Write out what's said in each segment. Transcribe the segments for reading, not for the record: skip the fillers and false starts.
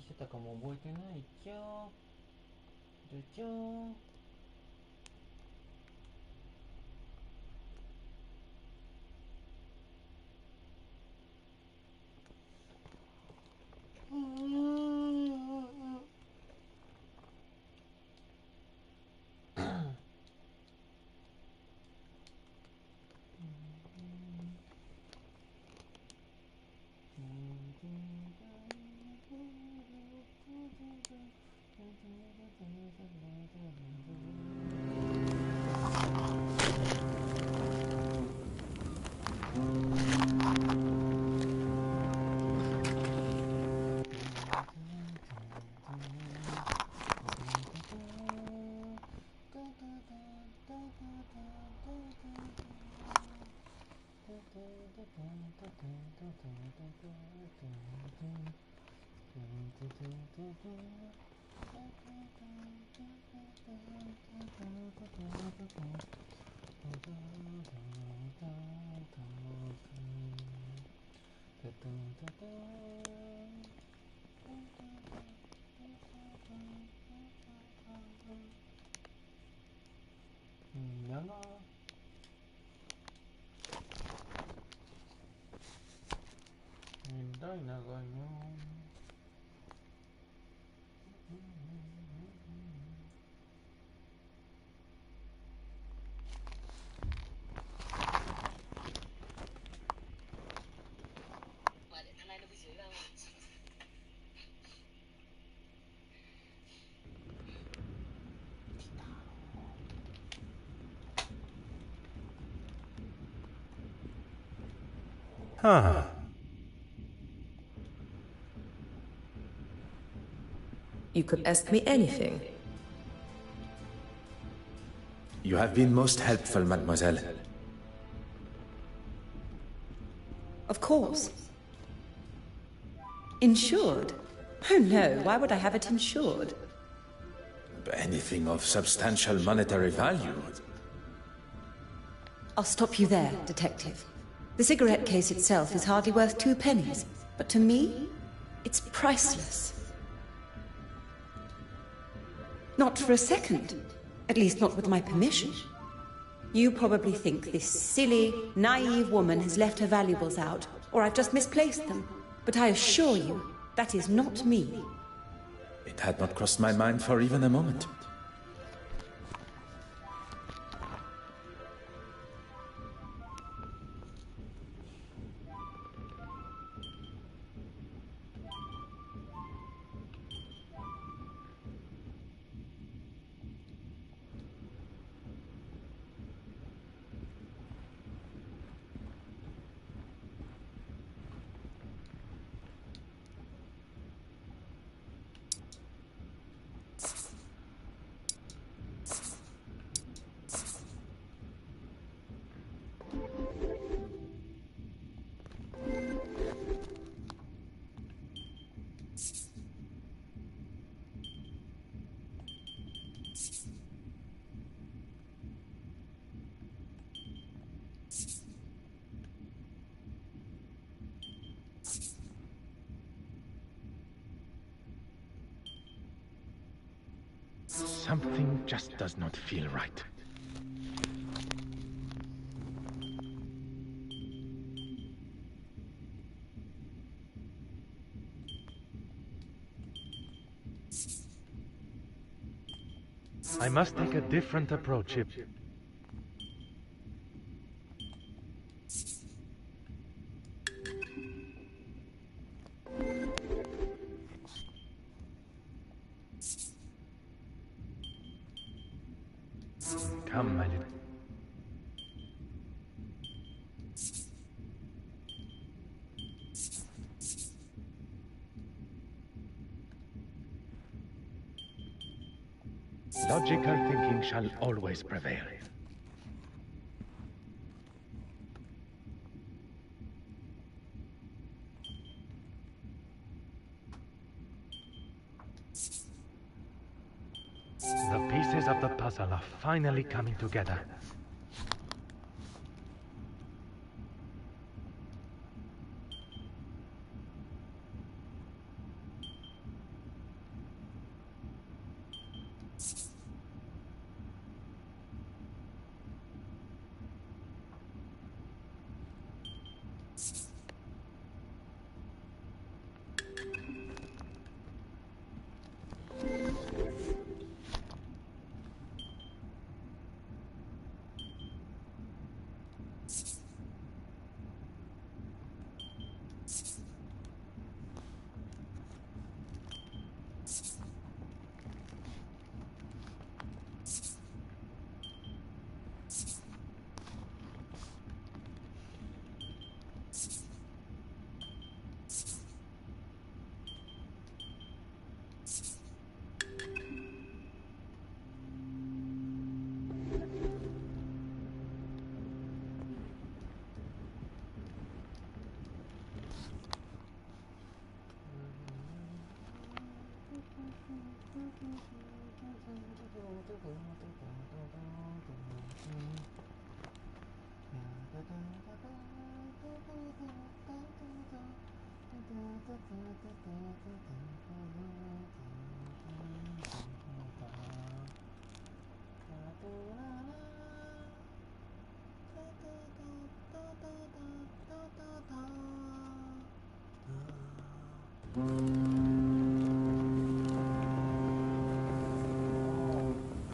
してたかも覚えてないじゃでじゃー長年代長いな。Huh. You could ask me anything. You have been most helpful, mademoiselle. Of course. Insured? Oh no, why would I have it insured? Anything of substantial monetary value. I'll stop you there, Detective. The cigarette case itself is hardly worth 2 pennies, but to me, it's priceless. Not for a second. At least not with my permission. You probably think this silly, naive woman has left her valuables out, or I've just misplaced them. But I assure you, that is not me. It had not crossed my mind for even a moment. Something just does not feel right. I must take a different approach if... Come, my little... Logical thinking shall always prevail. The pieces of the puzzle are finally coming together.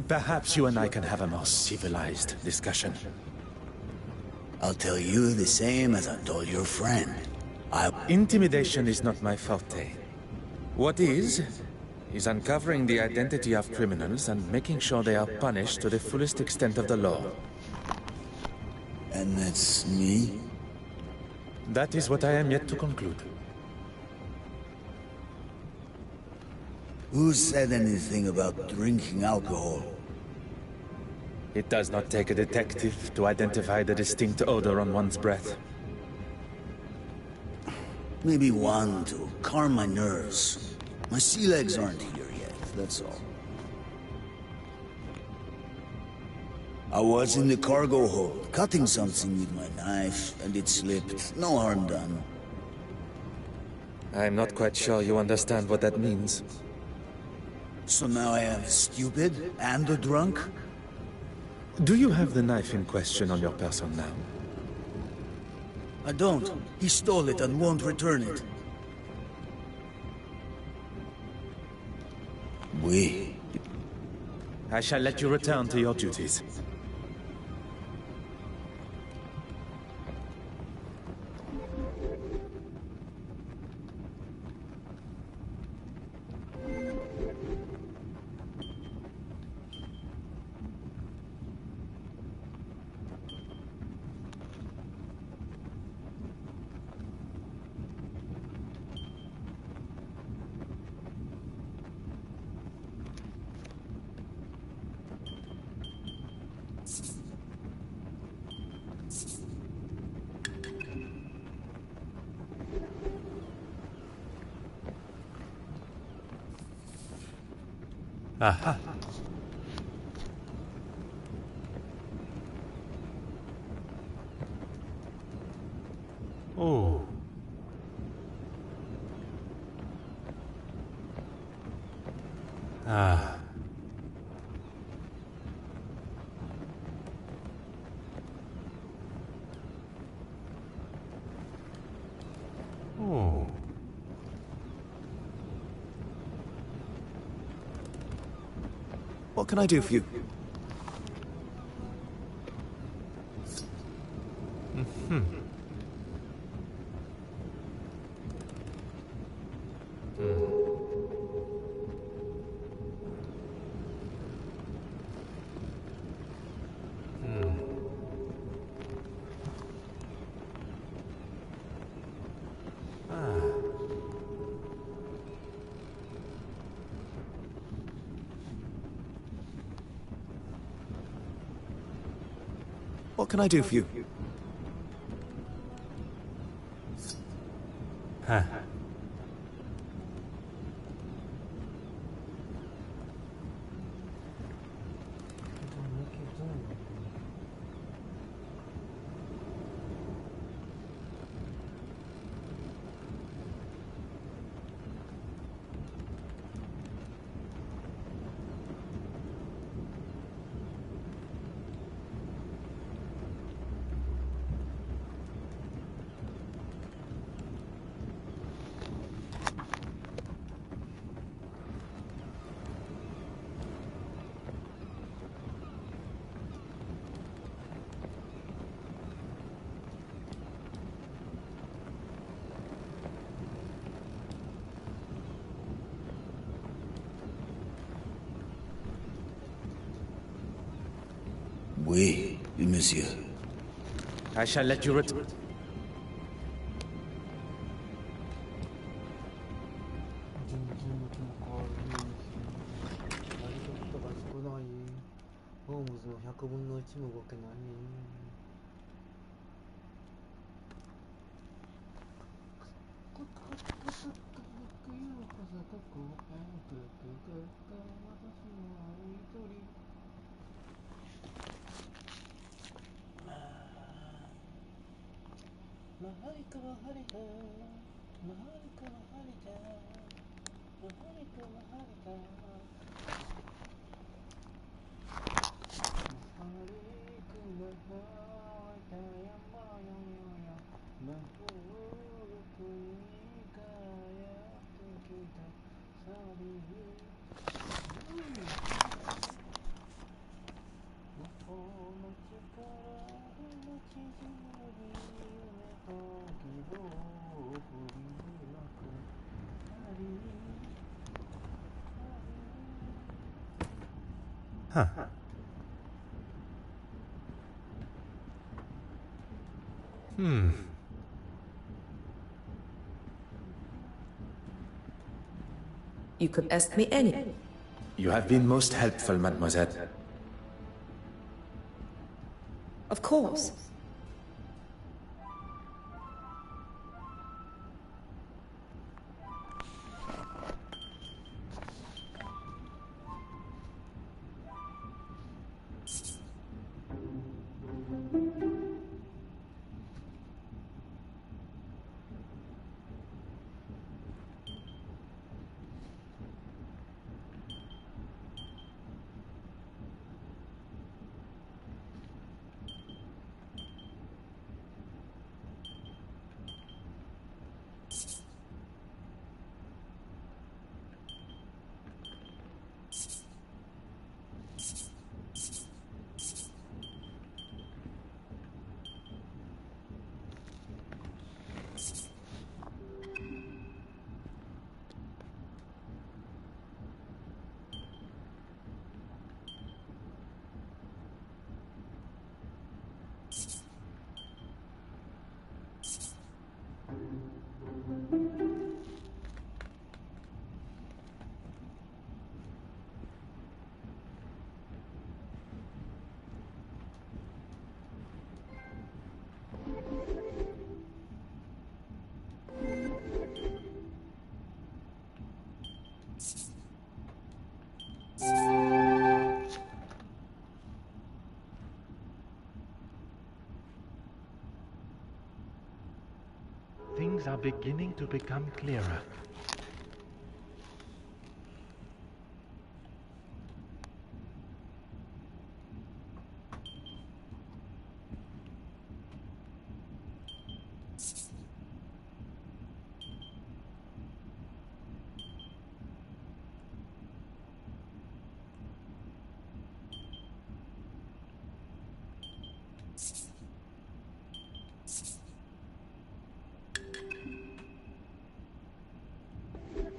Perhaps you and I can have a more civilized discussion. I'll tell you the same as I told your friend. Intimidation is not my forte. What is uncovering the identity of criminals and making sure they are punished to the fullest extent of the law. And that's me? That is what I am yet to conclude. Who said anything about drinking alcohol? It does not take a detective to identify the distinct odor on one's breath. Maybe one to calm my nerves. My sea legs aren't here yet, that's all. I was in the cargo hold, cutting something with my knife, and it slipped. No harm done. I'm not quite sure you understand what that means. So now I am stupid and a drunk? Do you have the knife in question on your person now? I don't. He stole it and won't return it. I shall let you return to your duties. Aha. Oh. Ah. Oh. What can I do for you? What can I do for you? Huh. Oui, monsieur. I shall let you return. 全然向きも変わるねし、やることが少ない。ホームズの100分の1も動けない。Huh. You could ask me any. You have been most helpful, mademoiselle. Of course. Things are beginning to become clearer.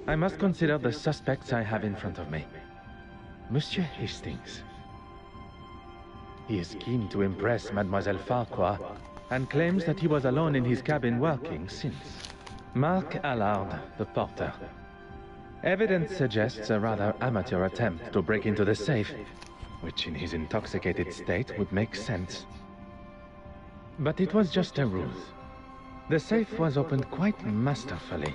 I must consider the suspects I have in front of me. Monsieur Hastings. He is keen to impress Mademoiselle Farquhar and claims that he was alone in his cabin working since. Mark Allard, the porter. Evidence suggests a rather amateur attempt to break into the safe, which in his intoxicated state would make sense. But it was just a ruse. The safe was opened quite masterfully,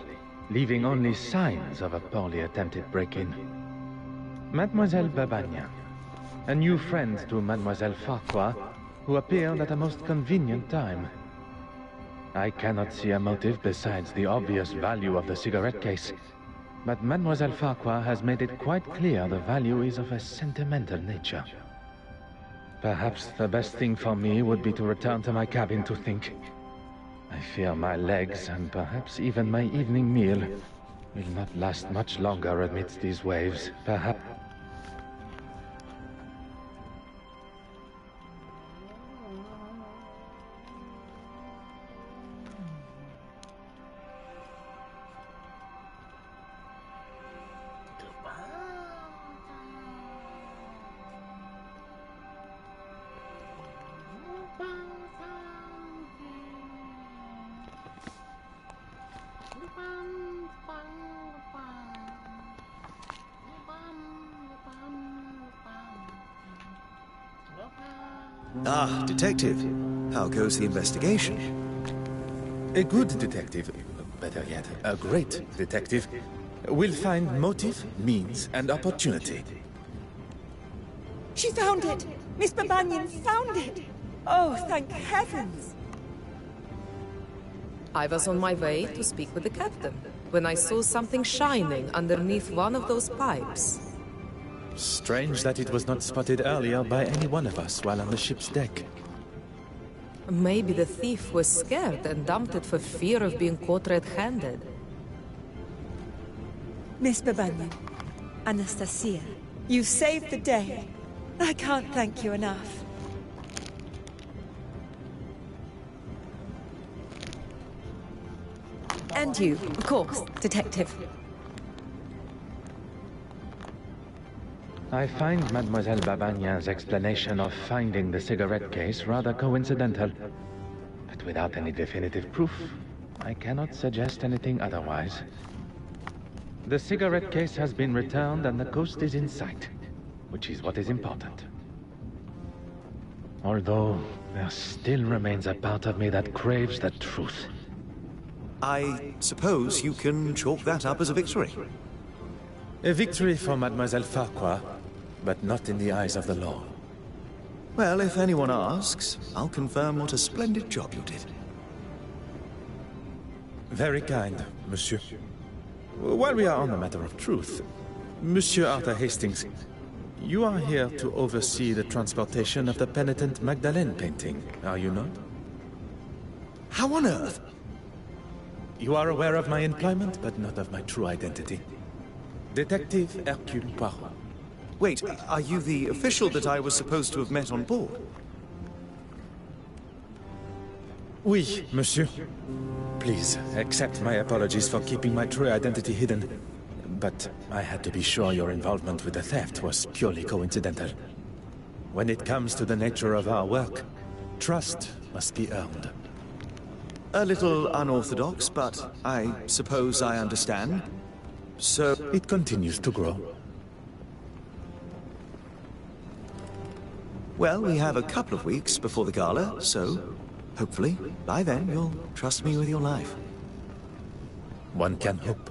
leaving only signs of a poorly attempted break-in. Mademoiselle Babagnan, a new friend to Mademoiselle Farquhar, who appeared at a most convenient time. I cannot see a motive besides the obvious value of the cigarette case, but Mademoiselle Farquhar has made it quite clear the value is of a sentimental nature. Perhaps the best thing for me would be to return to my cabin to think. I fear my legs, and perhaps even my evening meal, will not last much longer amidst these waves. Perhaps... Ah, detective. How goes the investigation? A good detective, better yet, a great detective, will find motive, means, and opportunity. She found it! Miss Babanian found it! Oh, thank heavens! I was on my way to speak with the captain when I saw something shining underneath one of those pipes. Strange that it was not spotted earlier by any one of us while on the ship's deck. Maybe the thief was scared and dumped it for fear of being caught red-handed. Miss Babanian, Anastasia, you saved the day. I can't thank you enough. And you, of course, Detective. I find Mademoiselle Babanian's explanation of finding the cigarette case rather coincidental. But without any definitive proof, I cannot suggest anything otherwise. The cigarette case has been returned and the coast is in sight, which is what is important. Although, there still remains a part of me that craves the truth. I suppose you can chalk that up as a victory. A victory for Mademoiselle Farquhar, but not in the eyes of the law. Well, if anyone asks, I'll confirm what a splendid job you did. Very kind, monsieur. While we are on the matter of truth, Monsieur Arthur Hastings, you are here to oversee the transportation of the penitent Magdalene painting, are you not? How on earth? You are aware of my employment, but not of my true identity. Detective Hercule Poirot. Wait, are you the official that I was supposed to have met on board? Oui, monsieur. Please, accept my apologies for keeping my true identity hidden. But I had to be sure your involvement with the theft was purely coincidental. When it comes to the nature of our work, trust must be earned. A little unorthodox, but I suppose I understand. So... It continues to grow. Well, we have a couple of weeks before the gala, so hopefully, by then, you'll trust me with your life. One can hope.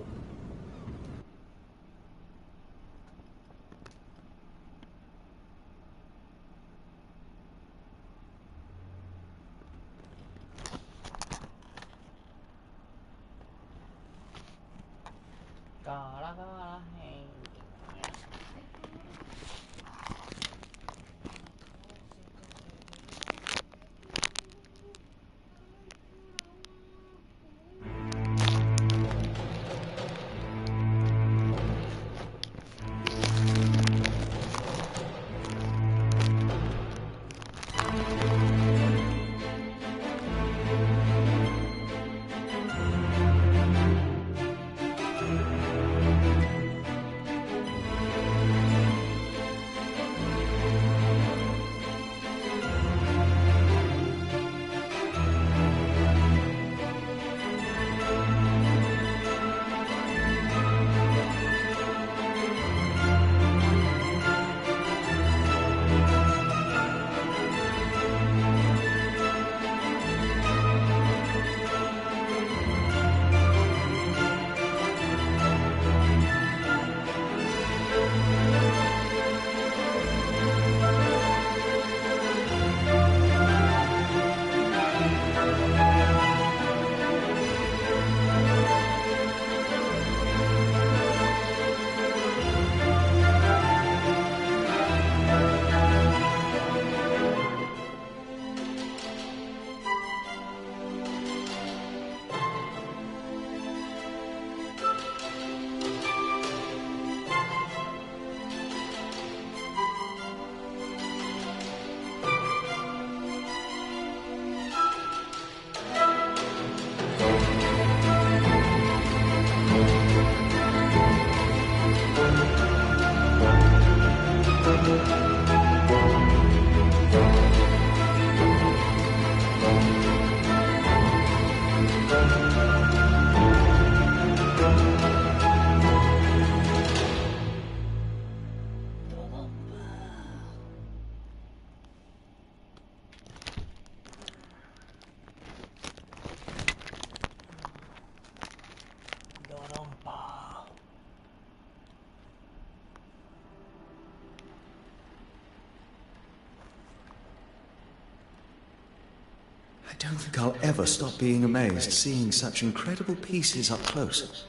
I don't think I'll ever stop being amazed seeing such incredible pieces up close.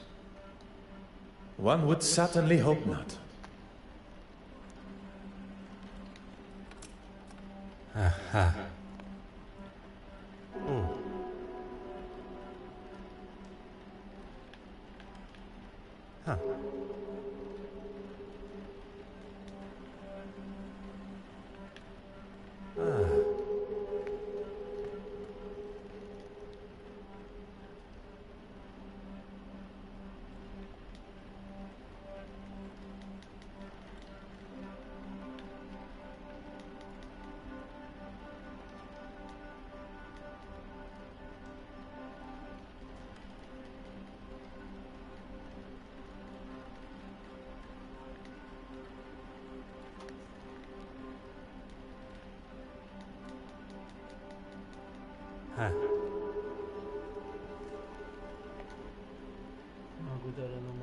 One would certainly hope not. Aha. Huh.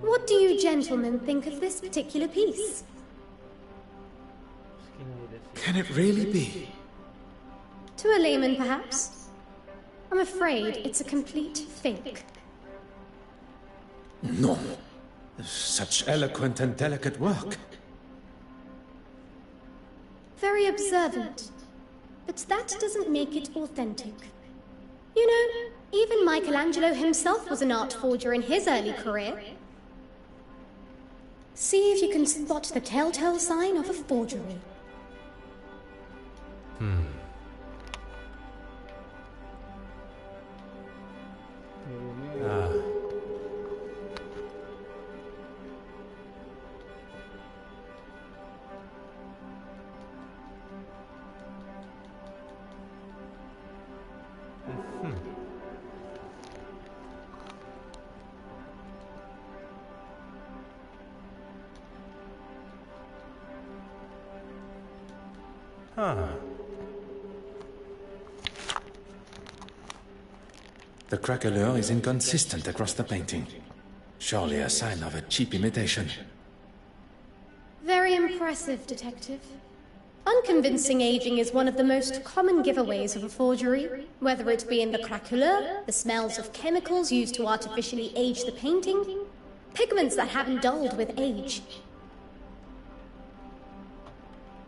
What do you gentlemen think of this particular piece? Can it really be? To a layman, perhaps. I'm afraid it's a complete fake. No. Such eloquent and delicate work. Very observant. But that doesn't make it authentic. You know, even Michelangelo himself was an art forger in his early career. See if you can spot the telltale sign of a forgery. The craquelure is inconsistent across the painting. Surely a sign of a cheap imitation. Very impressive, Detective. Unconvincing aging is one of the most common giveaways of a forgery, whether it be in the craquelure, the smells of chemicals used to artificially age the painting, pigments that haven't dulled with age.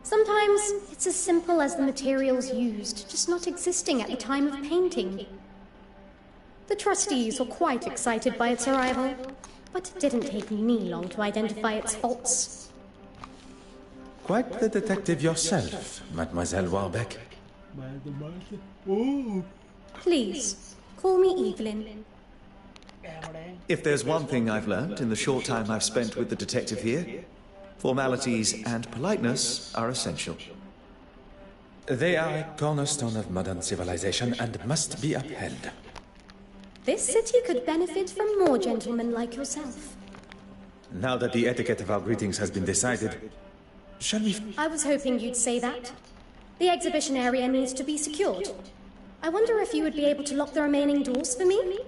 Sometimes it's as simple as the materials used just not existing at the time of painting. The trustees were quite excited by its arrival, but it didn't take me long to identify its faults. Quite the detective yourself, Mademoiselle Warbeck. Please, call me Evelyn. If there's one thing I've learned in the short time I've spent with the detective here, formalities and politeness are essential. They are a cornerstone of modern civilization and must be upheld. This city could benefit from more gentlemen like yourself. Now that the etiquette of our greetings has been decided, shall we... I was hoping you'd say that. The exhibition area needs to be secured. I wonder if you would be able to lock the remaining doors for me?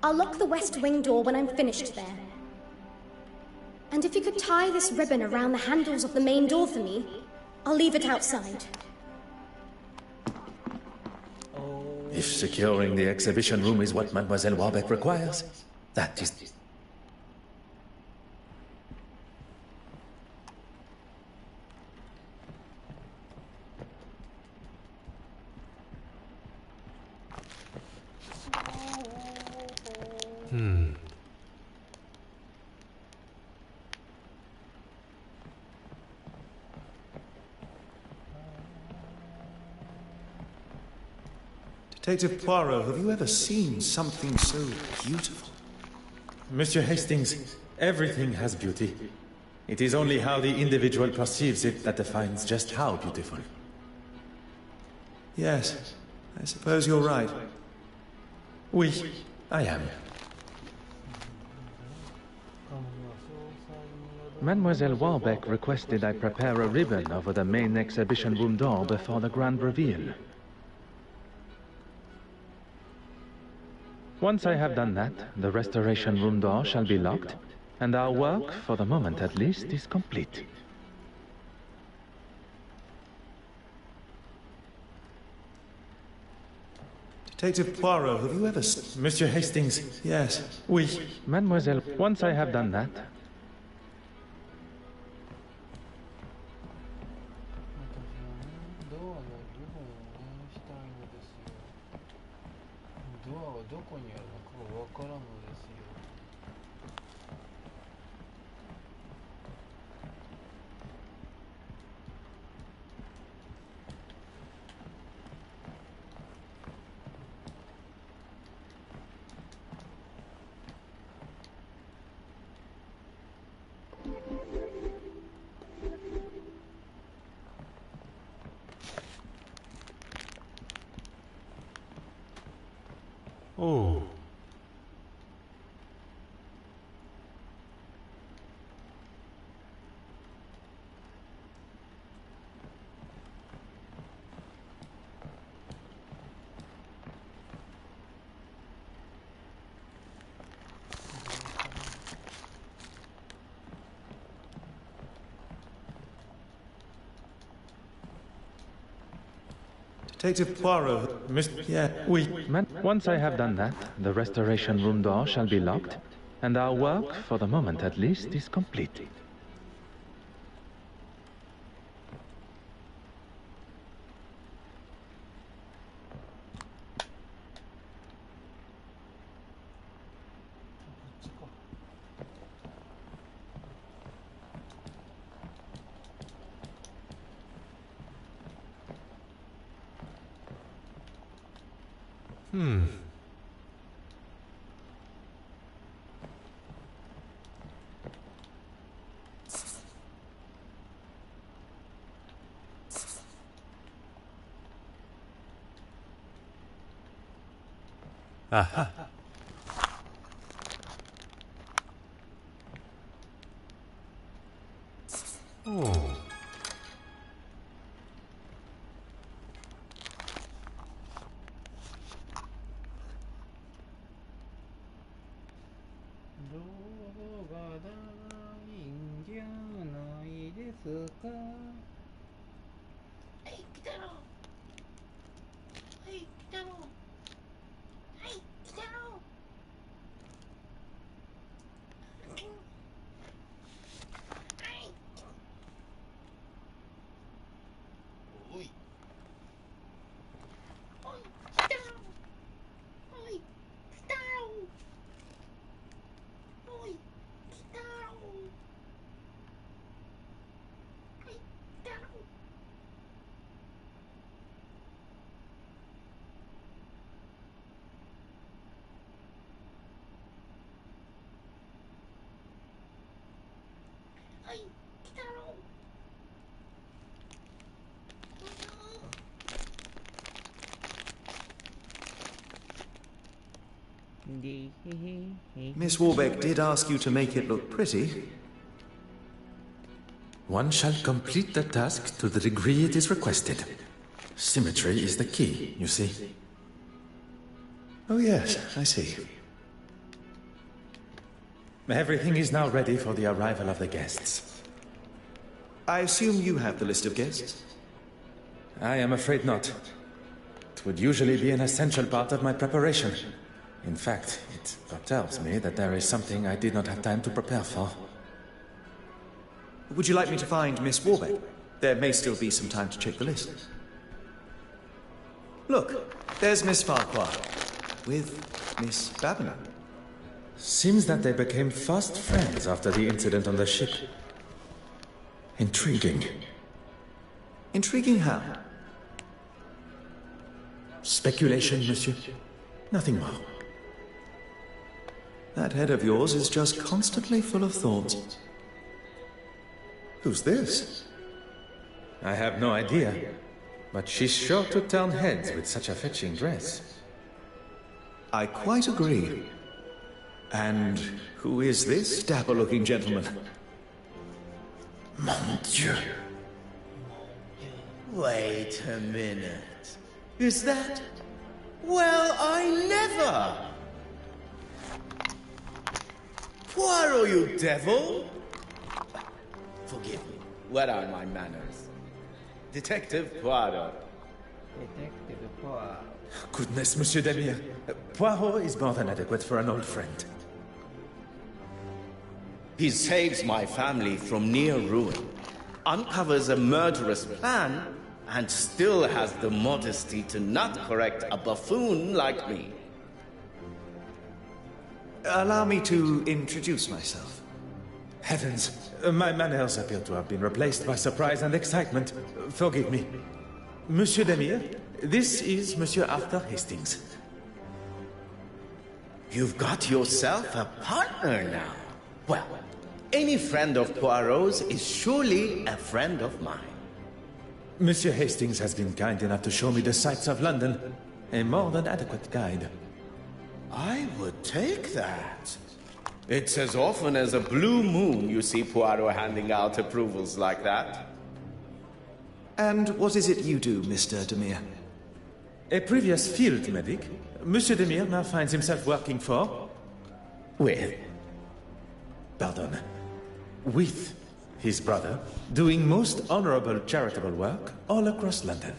I'll lock the west wing door when I'm finished there. And if you could tie this ribbon around the handles of the main door for me, I'll leave it outside. If securing the exhibition room is what Mademoiselle Warbeck requires, that is... Detective Poirot, have you ever seen something so beautiful? Monsieur Hastings, everything has beauty. It is only how the individual perceives it that defines just how beautiful. Yes, I suppose you're right. Oui, I am. Mademoiselle Warbeck requested I prepare a ribbon over the main exhibition room door before the grand reveal. Once I have done that, the restoration room door shall be locked, and our work, for the moment at least, is complete. Detective Poirot, have you ever... Monsieur Hastings. Yes. Oui. Mademoiselle, once I have done that, ドアの部分をねしたいのですよ。ドアはどこにあるのかがわからんのですよ。oh, Detective Poirot... Yeah, oui. once I have done that, the restoration room door shall be locked, and our work, for the moment at least, is complete. Aha. Oh. Miss Warbeck did ask you to make it look pretty. One shall complete the task to the degree it is requested. Symmetry is the key, you see. Oh yes, I see. Everything is now ready for the arrival of the guests. I assume you have the list of guests? I am afraid not. It would usually be an essential part of my preparation. In fact, it tells me that there is something I did not have time to prepare for. Would you like me to find Miss Warbeck? There may still be some time to check the list. Look, there's Miss Farquhar with Miss Babiner. Seems that they became fast friends after the incident on the ship. Intriguing. Intriguing how? Speculation, monsieur. Nothing more. That head of yours is just constantly full of thoughts. Who's this? I have no idea, but she's sure to turn heads with such a fetching dress. I quite agree. And who is this dapper-looking gentleman? Mon Dieu. Wait a minute. Is that... Well, I never! Poirot, you devil! Forgive me. What are my manners? Detective Poirot. Detective Poirot. Goodness, Monsieur Demir. Poirot is more than adequate for an old friend. He saves my family from near ruin, uncovers a murderous plan, and still has the modesty to not correct a buffoon like me. Allow me to introduce myself. Heavens, my manners appear to have been replaced by surprise and excitement. Forgive me. Monsieur Demir, this is Monsieur Arthur Hastings. You've got yourself a partner now. Well, any friend of Poirot's is surely a friend of mine. Monsieur Hastings has been kind enough to show me the sights of London. A more than adequate guide. I would take that. It's as often as a blue moon you see Poirot handing out approvals like that. And what is it you do, Mr. Demir? A previous field medic, Monsieur Demir now finds himself working for... With? Pardon. With his brother, doing most honorable charitable work all across London.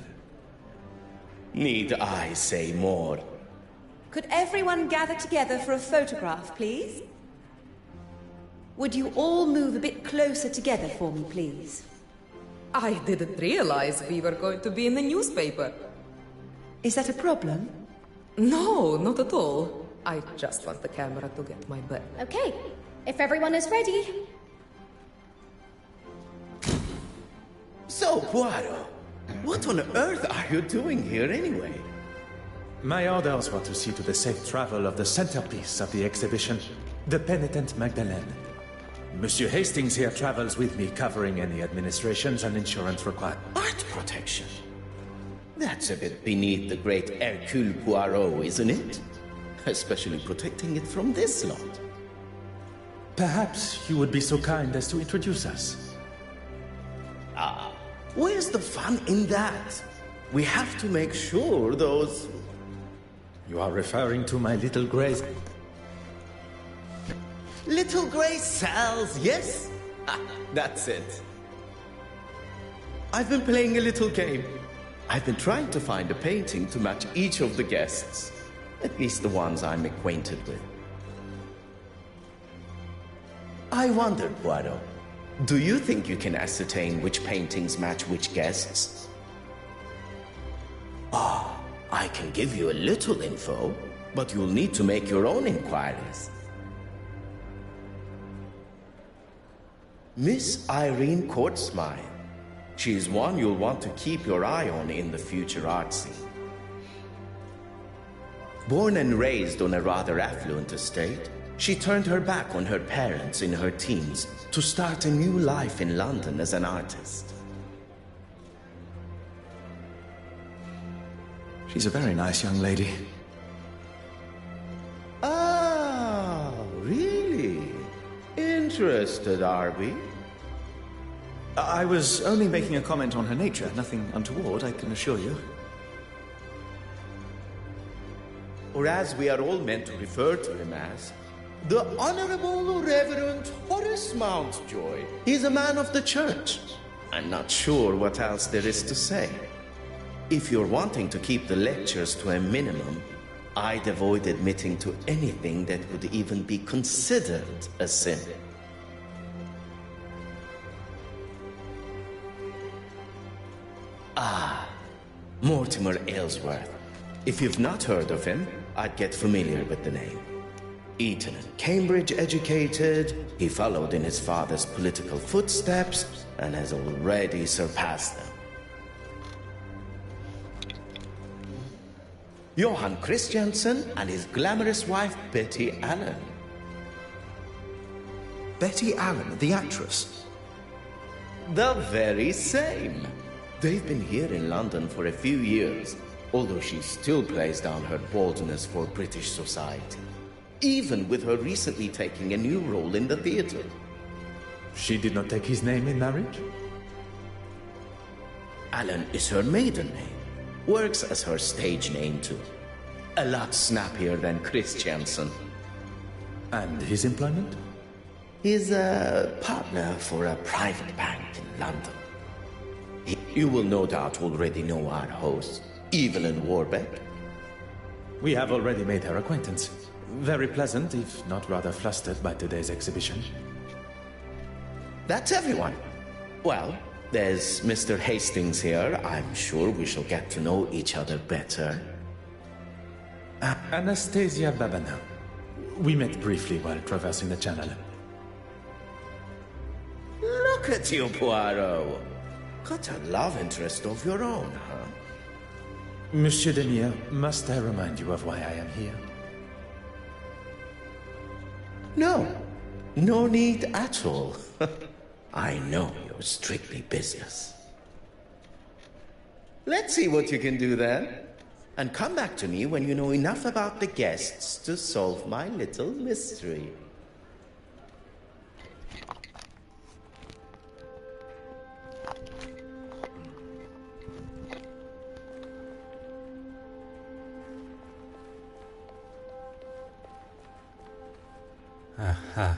Need I say more? Could everyone gather together for a photograph, please? Would you all move a bit closer together for me, please? I didn't realize we were going to be in the newspaper. Is that a problem? No, not at all. I just want the camera to get my butt. Okay, if everyone is ready. So, Poirot, what on earth are you doing here anyway? My orders were to see to the safe travel of the centerpiece of the exhibition, the penitent Magdalene. Monsieur Hastings here travels with me, covering any administrations and insurance required. Art protection? That's a bit beneath the great Hercule Poirot, isn't it? Especially protecting it from this lot. Perhaps you would be so kind as to introduce us. Ah, where's the fun in that? We have to make sure those... You are referring to my little Grace. Little grey cells, yes? That's it. I've been playing a little game. I've been trying to find a painting to match each of the guests. At least the ones I'm acquainted with. I wondered, Poirot, do you think you can ascertain which paintings match which guests? Ah, I can give you a little info, but you'll need to make your own inquiries. Miss Irene Courtsmire. She's one you'll want to keep your eye on in the future art scene. Born and raised on a rather affluent estate, she turned her back on her parents in her teens to start a new life in London as an artist. She's a very nice young lady. Ah, really? Interested, are we? I was only making a comment on her nature, nothing untoward, I can assure you. Or as we are all meant to refer to him as, the Honorable Reverend Horace Mountjoy. He's a man of the church. I'm not sure what else there is to say. If you're wanting to keep the lectures to a minimum, I'd avoid admitting to anything that would even be considered a sin. Ah, Mortimer Aylesworth. If you've not heard of him, I'd get familiar with the name. Eton and Cambridge educated, he followed in his father's political footsteps and has already surpassed them. Johann Christiansen and his glamorous wife Betty Allen. Betty Allen, the actress? The very same. They've been here in London for a few years, although she still plays down her boldness for British society, even with her recently taking a new role in the theatre. She did not take his name in marriage? Allen is her maiden name. Works as her stage name too. A lot snappier than Christiansen. And his employment? He's a partner for a private bank in London. You will no doubt already know our host, Evelyn Warbeck. We have already made her acquaintance. Very pleasant, if not rather flustered by today's exhibition. That's everyone. Well, there's Mr. Hastings here. I'm sure we shall get to know each other better. Anastasia Babana. We met briefly while traversing the channel. Look at you, Poirot. Got a love interest of your own, huh? Monsieur Demire, must I remind you of why I am here? No. No need at all. I know you're strictly business. Let's see what you can do then. And come back to me when you know enough about the guests to solve my little mystery. Aha.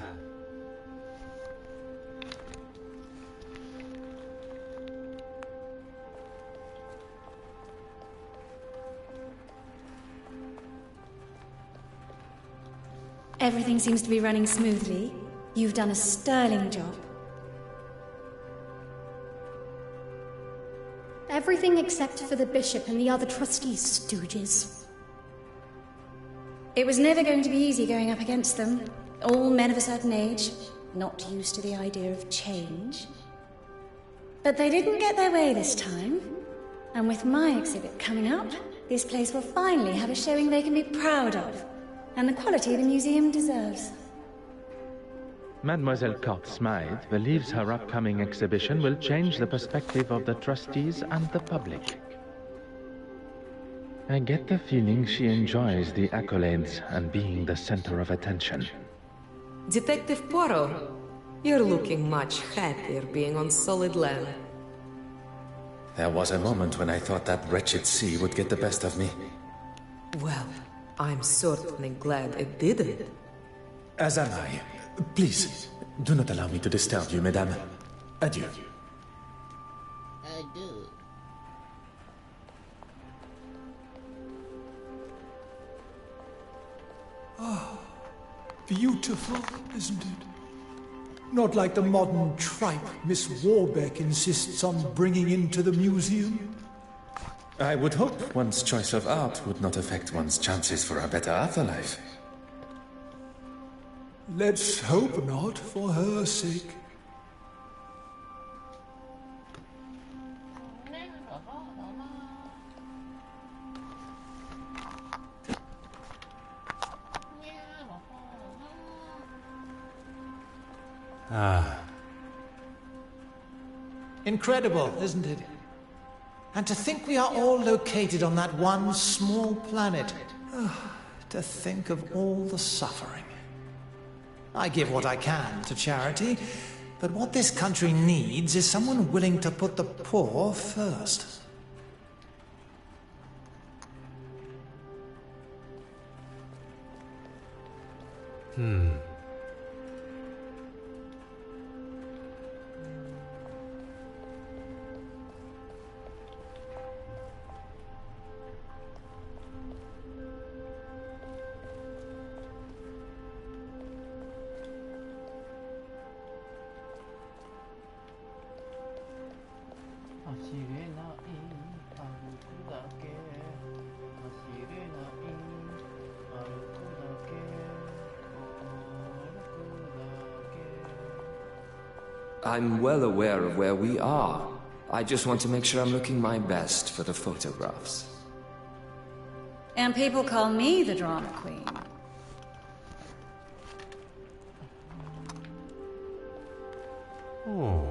Everything seems to be running smoothly. You've done a sterling job. Everything except for the bishop and the other trustees' stooges. It was never going to be easy going up against them. All men of a certain age, not used to the idea of change. But they didn't get their way this time. And with my exhibit coming up, this place will finally have a showing they can be proud of. And the quality the museum deserves. Mademoiselle Cox-Smythe believes her upcoming exhibition will change the perspective of the trustees and the public. I get the feeling she enjoys the accolades and being the center of attention. Detective Poirot, you're looking much happier being on solid land. There was a moment when I thought that wretched sea would get the best of me. Well, I'm certainly glad it didn't. As am I. Please, do not allow me to disturb you, mesdames. Adieu. Adieu. Ah, beautiful, isn't it? Not like the modern tripe Miss Warbeck insists on bringing into the museum. I would hope one's choice of art would not affect one's chances for a better afterlife. Let's hope not, for her sake. Ah. Incredible, isn't it? And to think we are all located on that one small planet. To think of all the suffering. I give what I can to charity, but what this country needs is someone willing to put the poor first. I'm well aware of where we are. I just want to make sure I'm looking my best for the photographs. And people call me the drama queen. Oh.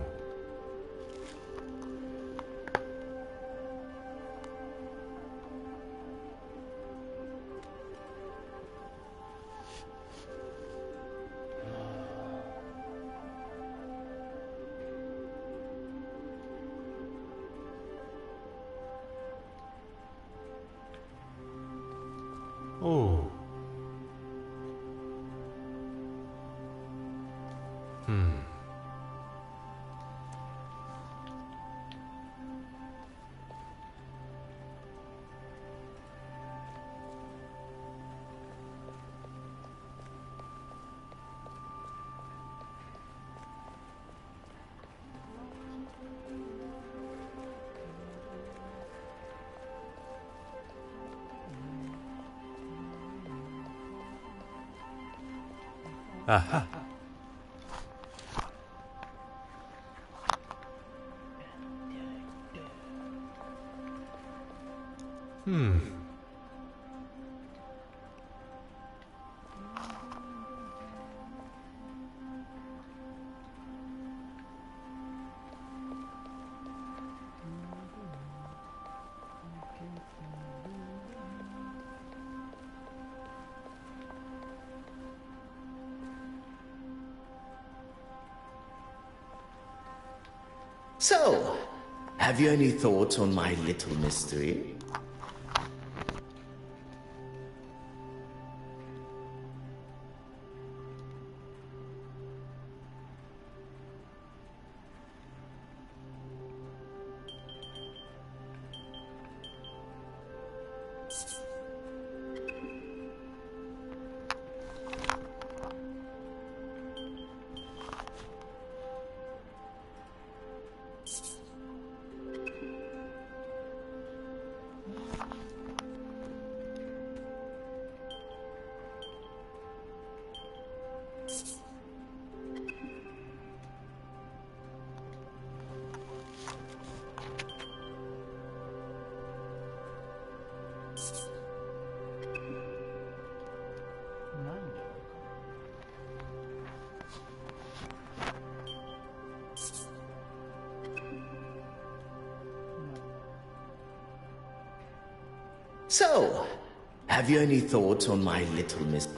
Oh. Aha. So, have you any thoughts on my little mystery? So, have you any thoughts on my little mystery?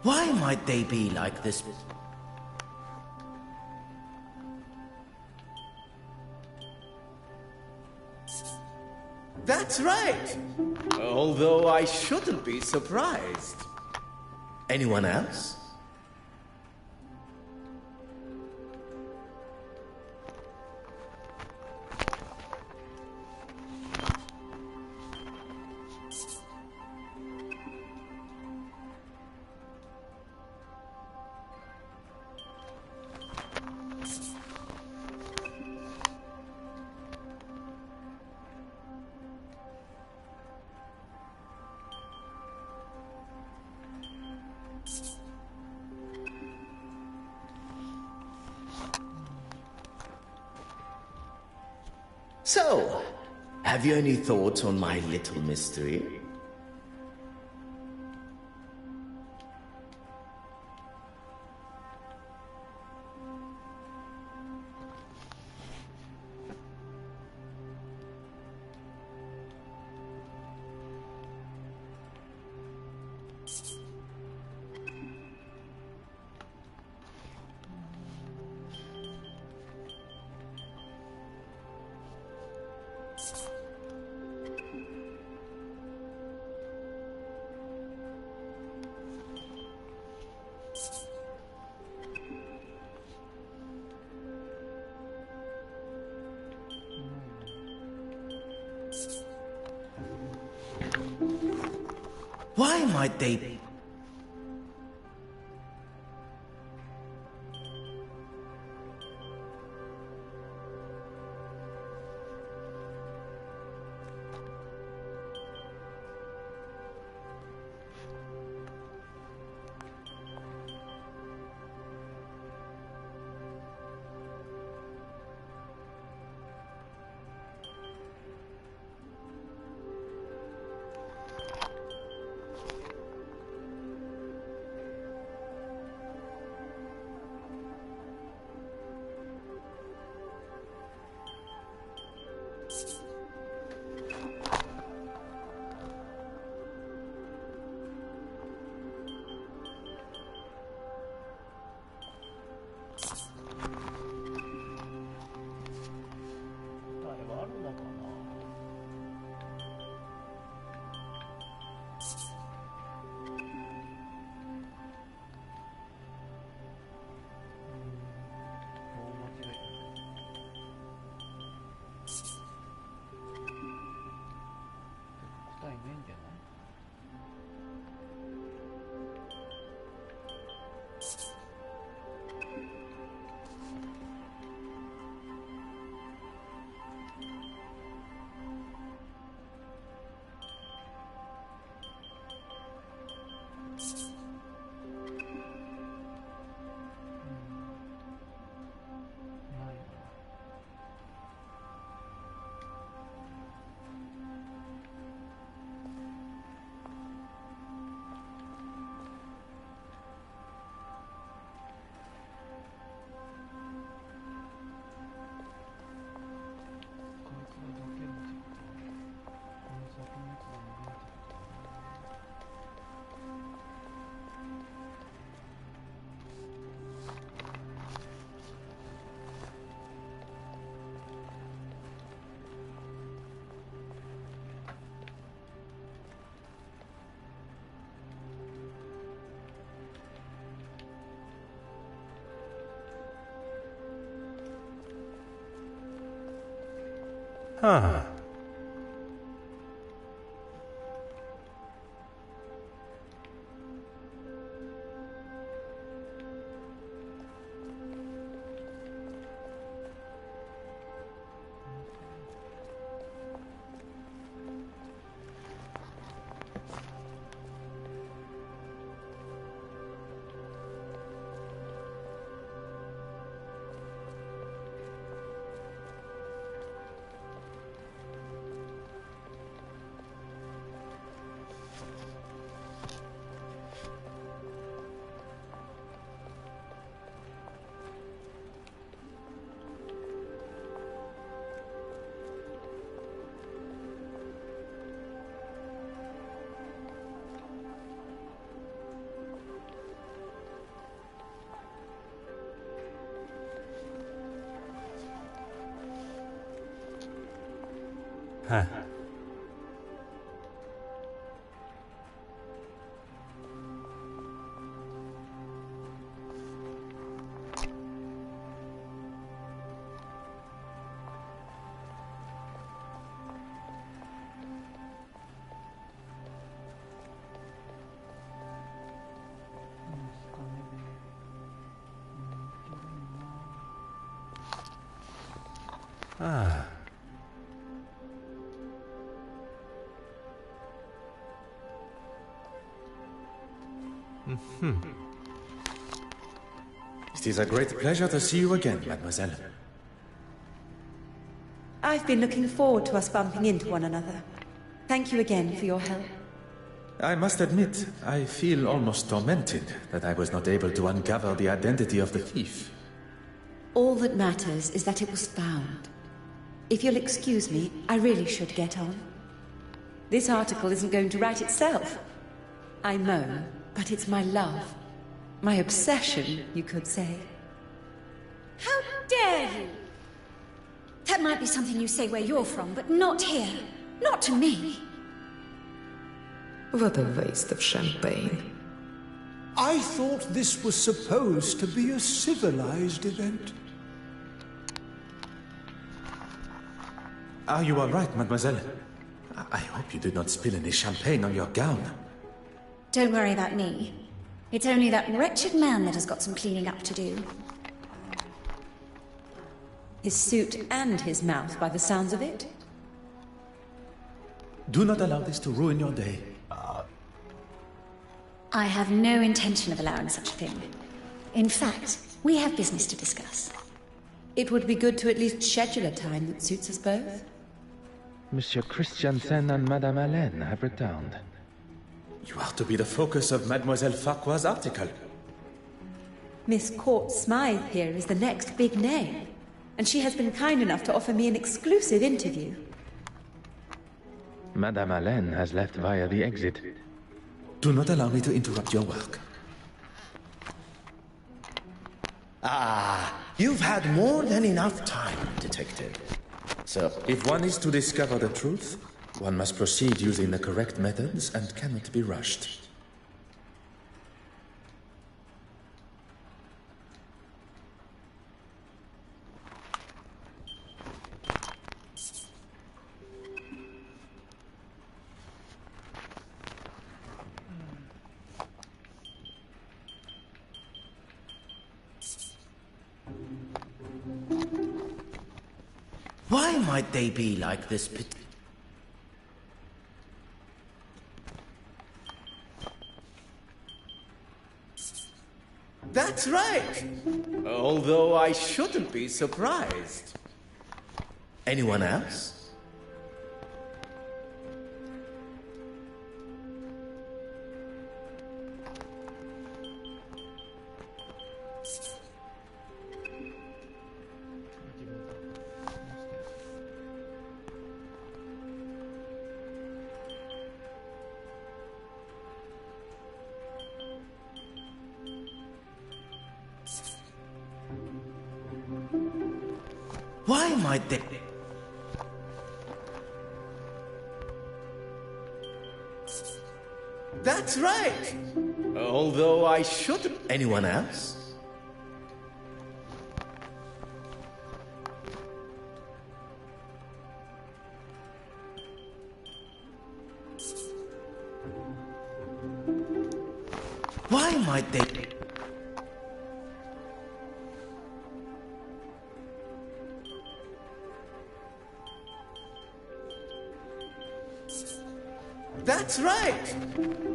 Why might they be like this? That's right! Although I shouldn't be surprised. Anyone else? So, have you any thoughts on my little mystery? Why might they be? Ah. Huh. Ah. It is a great pleasure to see you again, mademoiselle. I've been looking forward to us bumping into one another. Thank you again for your help. I must admit, I feel almost tormented that I was not able to uncover the identity of the thief. All that matters is that it was found. If you'll excuse me, I really should get on. This article isn't going to write itself. I moan, but it's my love. My obsession, you could say. How dare you! That might be something you say where you're from, but not here. Not to me. What a waste of champagne. I thought this was supposed to be a civilized event. Are you all right, mademoiselle? I hope you did not spill any champagne on your gown. Don't worry about me. It's only that wretched man that has got some cleaning up to do. His suit and his mouth, by the sounds of it. Do not allow this to ruin your day. I have no intention of allowing such a thing. In fact, we have business to discuss. It would be good to at least schedule a time that suits us both. Monsieur Christiansen and Madame Hélène have returned. You are to be the focus of Mademoiselle Farquhar's article. Miss Court Smythe here is the next big name, and she has been kind enough to offer me an exclusive interview. Madame Hélène has left via the exit. Do not allow me to interrupt your work. Ah, you've had more than enough time, Detective. So, if one is to discover the truth, one must proceed using the correct methods and cannot be rushed. why might they be like this? That's right! Although I shouldn't be surprised. Anyone else? Why might they? That's right! Although I shouldn't. Anyone else? Why might they... That's right!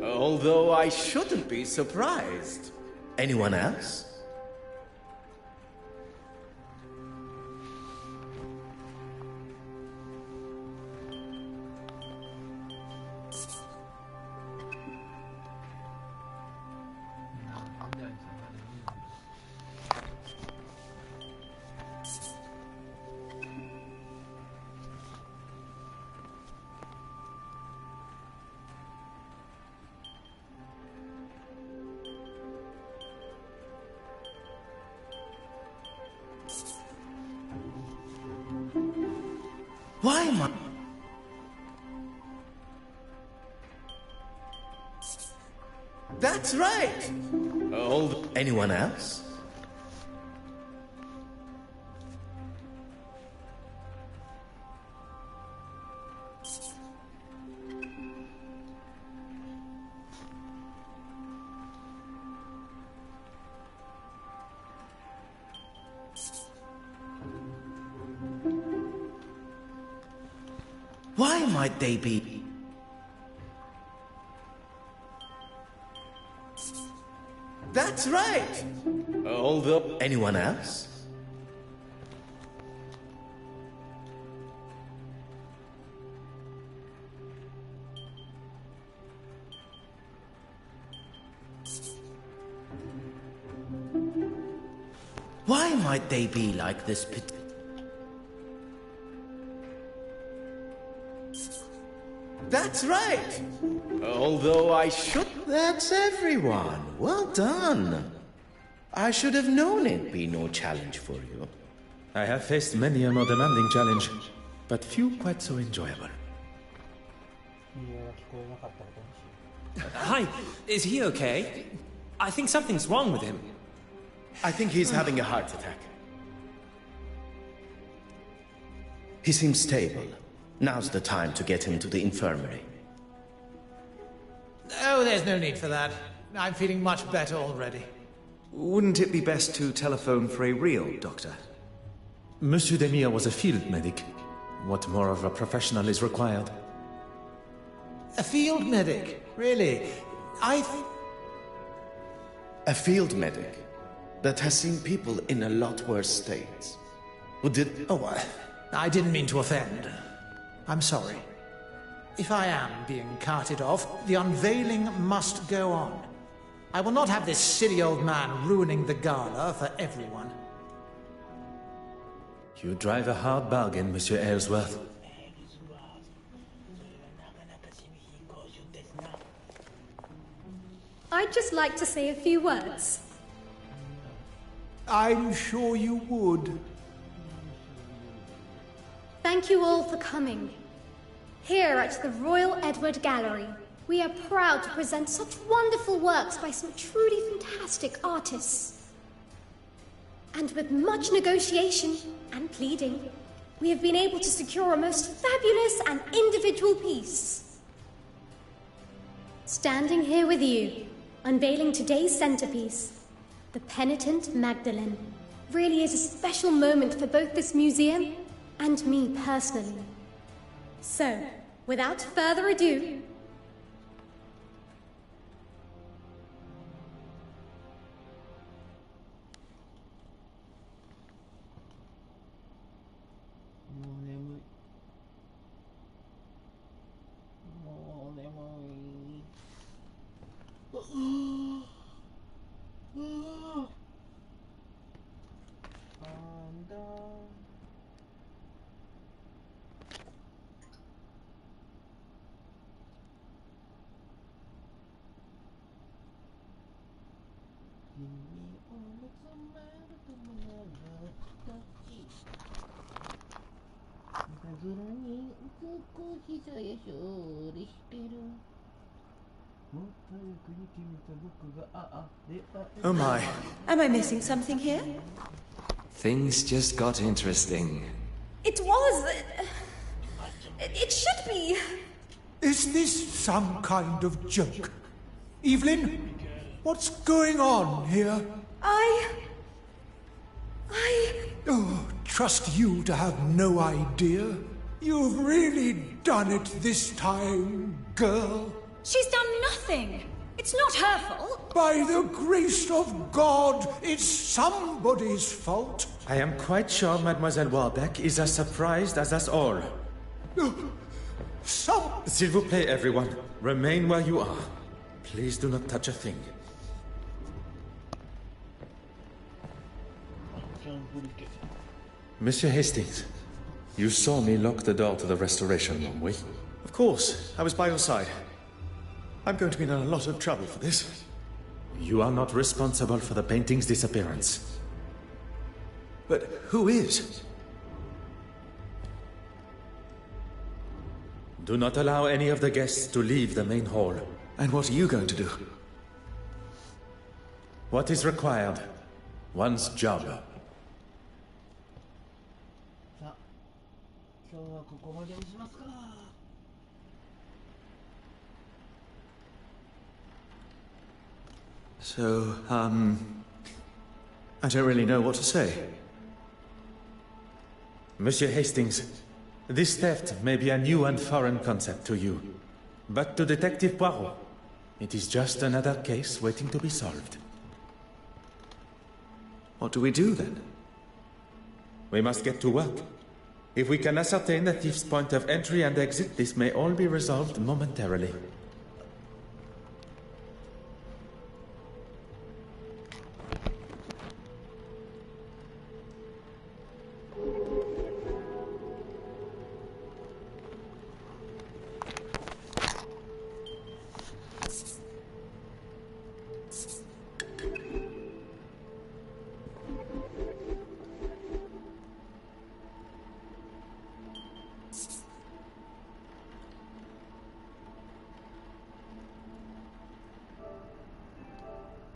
Although I shouldn't be surprised. Anyone else? Why am I... That's right! Anyone else? Why might they be? That's right! Although... Anyone else? Why might they be like this pit? That's right! Although I should... That's everyone. Well done. I should have known it'd be no challenge for you. I have faced many a more demanding challenge, but few quite so enjoyable. Hi, is he okay? I think something's wrong with him. I think he's having a heart attack. He seems stable. Now's the time to get him to the infirmary. Oh, there's no need for that. I'm feeling much better already. Wouldn't it be best to telephone for a real doctor? Monsieur Demir was a field medic. What more of a professional is required? A field medic? Really? A field medic that has seen people in a lot worse states. Who did... Oh, I didn't mean to offend. I'm sorry. If I am being carted off, the unveiling must go on. I will not have this silly old man ruining the gala for everyone. You drive a hard bargain, Monsieur Aylesworth. I'd just like to say a few words. I'm sure you would. Thank you all for coming. Here at the Royal Edward Gallery, we are proud to present such wonderful works by some truly fantastic artists. And with much negotiation and pleading, we have been able to secure a most fabulous and individual piece. Standing here with you, unveiling today's centerpiece, the Penitent Magdalene, really is a special moment for both this museum and me personally. So, without further ado, Oh my. Am I missing something here? Things just got interesting. It was. It should be. Is this some kind of joke? Evelyn? What's going on here? Oh, trust you to have no idea. You've really done it this time, girl. She's done nothing. It's not her fault. By the grace of God, it's somebody's fault. I am quite sure Mademoiselle Warbeck is as surprised as us all. S'il vous plaît, everyone. Remain where you are. Please do not touch a thing. Monsieur Hastings, you saw me lock the door to the restoration room, oui? Of course. I was by your side. I'm going to be in a lot of trouble for this. You are not responsible for the painting's disappearance. But who is? Do not allow any of the guests to leave the main hall. And what are you going to do? What is required? One's job. さあ、今日はここまでにしますか。So, I don't really know what to say. Monsieur Hastings, this theft may be a new and foreign concept to you. But to Detective Poirot, it is just another case waiting to be solved. What do we do then? We must get to work. If we can ascertain the thief's point of entry and exit, this may all be resolved momentarily.